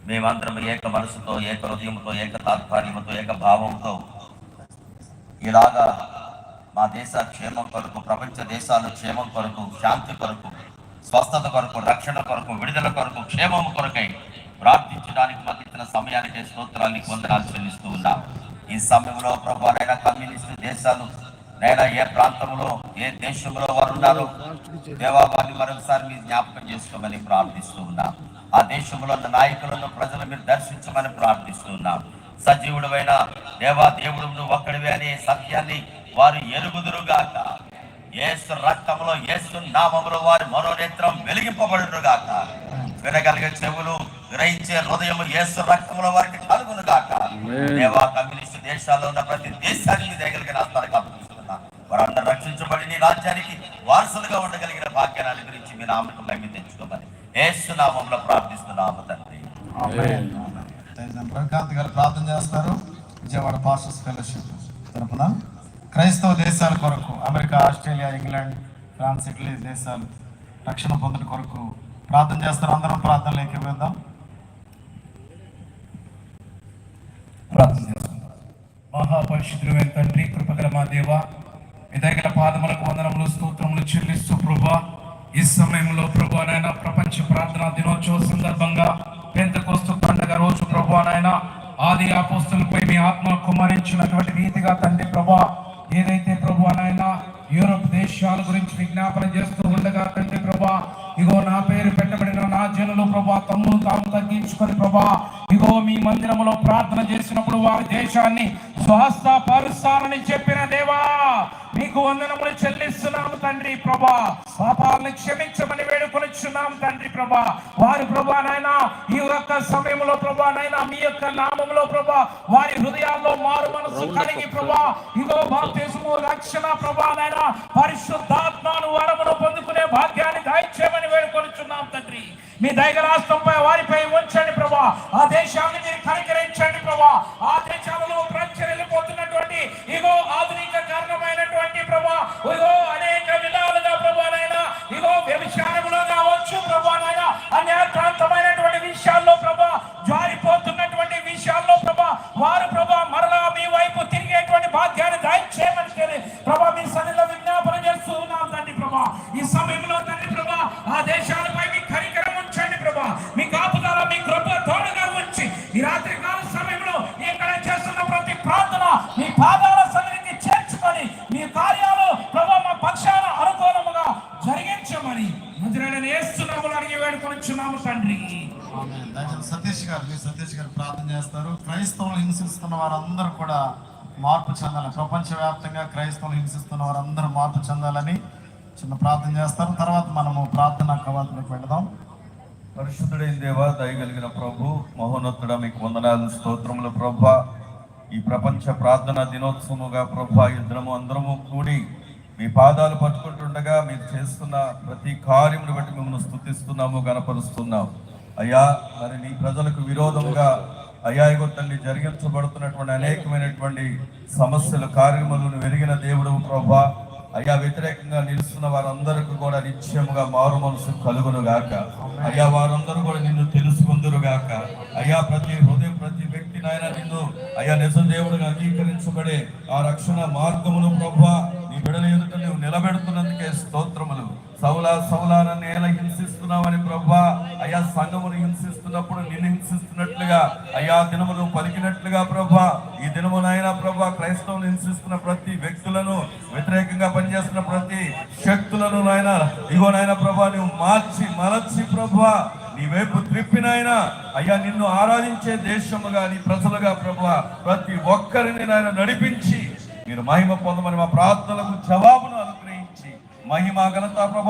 మేమందరం ఏక మనసుతో, ఏక హృదయంతో, ఏక తాత్పర్యంతో, ఏక భావంతో ఇలాగా మా దేశ క్షేమం కొరకు, ప్రపంచ దేశాల క్షేమం కొరకు, శాంతి కొరకు, స్వస్థత కొరకు, రక్షణ కొరకు, విడుదల కొరకు, క్షేమం కొరకై ప్రార్థించడానికి మాకు ఇచ్చిన సమయానికి స్తోత్రాన్ని వందనాలు చెల్లిస్తూ ఉన్నాం. ఈ సమయంలో ప్రభు నైనా కమ్యూనిస్టు దేశాలు నైనా ఏ ప్రాంతంలో, ఏ దేశంలో వారు ఉన్నారో దేవా వారిని మరొకసారి మీరు జ్ఞాపకం చేసుకోమని ప్రార్థిస్తూ ఉన్నాం. ఆ దేశంలో ఉన్న నాయకులను, ప్రజలు మీరు దర్శించమని ప్రార్థిస్తూ ఉన్నాం. సజీవుడైన దేవా, దేవుడు నువ్వు ఒక్కడివే అనే సత్యాన్ని వారు ఎరుగుదురుగాక. యేసు రక్తంలో, యేసు నామములో వారి మనోనేత్రం వెలిగింపబడునుగాక. వినగలిగే చెవులు, గ్రహించే హృదయము యేసు రక్తంలో వారికి కలుగునుగాక. దేవా, కమ్యూనిస్టు దేశాల్లో ఉన్న ప్రతి దేశానికి దగ్గరికి రాస్తానికి అప్పగిస్తున్నా. వారందరూ రక్షించబడి నీ రాజ్యానికి వారసులుగా ఉండగలిగిన భాగ్యాన్ని గురించి మీ నామకు మహిమ తెచ్చుకోమని యేసు నామంలో ప్రార్థిస్తున్నాము తండ్రి. ప్రకాంత్ గారు ప్రార్థన చేస్తారు. విజయవాడ పాస్టర్స్ ఫెలోషిప్ తరఫున క్రైస్తవ దేశాల కొరకు, America, Australia, England, France, Italy దేశాలు రక్షణ పొందడం కొరకు ప్రార్థన చేస్తారు. అందరం ప్రార్థనలు ఏకీభవిద్దాం. ప్రార్థన చేస్తున్నాం. మహాపరిశుద్ధుడైన తండ్రి, కృపగల మా దేవ, మీ దగ్గర పాదములకు వందనములు, స్తోత్రములు చెల్లిస్తూ ప్రభా, ఈ సమయంలో ప్రభా నాయన ప్రపంచ ప్రార్థనా దినోత్సవ సందర్భంగా పెంతెకోస్తు పండుగ రోజు ప్రభా నాయన ఆది అపోస్తలులపై మీ ఆత్మ కుమ్మరించినటువంటి రీతిగా తండ్రి ప్రభా, ఏదైతే ప్రభా నాయన యూరోప్ దేశాల గురించి విజ్ఞాపన చేస్తూ ఉండగా తండ్రి ప్రభా, ఇగో నా పేరు పెట్టబడిన నా జనులు ప్రభా తమ్మును తాము తగ్గించుకొని ప్రభా, ఇగో మీ మందిరములో ప్రార్థన చేసినప్పుడు వారి దేశాన్ని స్వస్థపరుస్తానని చెప్పిన దేవా, మీకు వందనములు చెల్లిస్తున్నాము తండ్రి ప్రభా. పాపాలను క్షమించమని వేడుకొనిచున్నాము తండ్రి ప్రభా. వారి ప్రభా నాయన ఈ యొక్క సమయంలో ప్రభా నాయన మీ యొక్క నామములో ప్రభా వారి హృదయాల్లో మారు మనసు కలిగి ప్రభా, ఇగో బాప్తిస్మము, రక్షణ ప్రభా నాయన పరిశుద్ధాత్మను వరమును పొందుకునే భాగ్యాన్ని దయచేయమని వేడుకొనిచున్నాం తండ్రి. మీ దైవ రాష్ట్రంపై వారిపై ఉంచండి ప్రభా. ఆ దేశాన్ని మీరు కనికరించండి ప్రభా. ఆ దేశాలలో ప్రచురిల్లిపోతున్నటువంటి ఇగో ఆధునిక కారణమైనటువంటి ప్రభా, ఇగో అనేక విధాలుగా ప్రభా నాయన ఇగో వ్యభిచారములో కావచ్చు ప్రభా నాయన, అన్యాక్రాంతమైనటువంటి విషయాల్లో ప్రభా, జారిపోతున్నటువంటి విషయాల్లో ప్రభా, వారు ప్రభా మరలా మీ వైపు తిరిగేటువంటి భాగ్యాన్ని దయచేయమని ప్రభా మీ సన్నిధిలో విజ్ఞాపన చేస్తూ ఉన్నాం తండ్రి ప్రభా. ఈ సమయంలో తండ్రి ప్రభా ఆ దేశాలపై మీ కనికరం ఉంచండి ప్రభా. మీ కాపుదల, మీ కృప తోడుగా ఉంచి ఈ రాత్రి కాల సమయంలో ఇక్కడ చేస్తున్న ప్రతి ప్రార్థన మీ పాదాల సన్నిధికి చేర్చుకొని మీ కార్యాలు ప్రభా మా పక్షాన అనుకూలముగా జరిగించమని మందిరాన్ని వేస్తున్నాము అడిగి వేడుకొనిచున్నాము తండ్రి. సతీష్ గారు ప్రార్థన చేస్తారు. క్రైస్తవులు హింసిస్తున్న వారందరూ కూడా మార్పు చెందాలని, ప్రపంచవ్యాప్తంగా క్రైస్తవులు హింసిస్తున్న వారందరూ మార్పు చెందాలని చిన్న ప్రార్థన చేస్తారు. తర్వాత మనము ప్రార్థన కవాతులకు వెళదాం. పరిశుద్ధుడైన దేవా, దయగలిగిన ప్రభు, మహోన్నతుడ, మీకు వందనాలు, స్తోత్రములు ప్రభా. ఈ ప్రపంచ ప్రార్థన దినోత్సవముగా ప్రభా ఇద్దరము అందరము కూడి మీ పాదాలు పట్టుకుంటుండగా మీరు చేస్తున్న ప్రతి కార్యమును బట్టి మిమ్మల్ని స్తుతిస్తున్నాము, గణపరుస్తున్నాము. అయ్యా, మరి నీ ప్రజలకు విరోధంగా అయ్యా తండ్రి జరిగించబడుతున్నటువంటి అనేకమైనటువంటి సమస్యల కార్యములను వెలిగిన దేవుడు ప్రభా, అయ్యా వ్యతిరేకంగా నిలుస్తున్న వారందరికీ కూడా నిశ్చయముగా మారు మనసు కలుగును గాక. అయ్యా వారందరూ కూడా నిన్ను తెలుసుకుందురు గాక. అయ్యా ప్రతి హృదయం, ప్రతి వ్యక్తి నాయన నిన్ను అయ్యా నిజ దేవుడుగా అంగీకరించబడే ఆ రక్షణ మార్గమును ప్రభా నీ బిడల ఎదుట నువ్వు నిలబెడుతున్నందుకే స్తోత్రములు. సౌలాన్ని ఎలా హింసిస్తున్నావని ప్రభా, అయ్యా సంఘమును హింసిస్తున్నప్పుడు నిన్ను హింసిస్తున్నట్లుగా అయ్యా దినములు పలికినట్లుగా ప్రభా, ఈ దినమునైనా ప్రభా క్రైస్తవులు హింసిస్తున్న ప్రతి వ్యక్తులను, వ్యతిరేకంగా పనిచేస్తున్న ప్రతి శక్తులను నాయన ఇగోనైనా ప్రభా నువ్వు మలచి ప్రభా నీ వైపు త్రిప్పినైనా అయ్యా నిన్ను ఆరాధించే దేశముగా, నీ ప్రజలుగా ప్రభా ప్రతి ఒక్కరిని నాయన నడిపించి మీరు మహిమ పొందమని మా ప్రార్థనలకు జవాబును అనుగ్రహించి మహిమ ఘనత ప్రభావం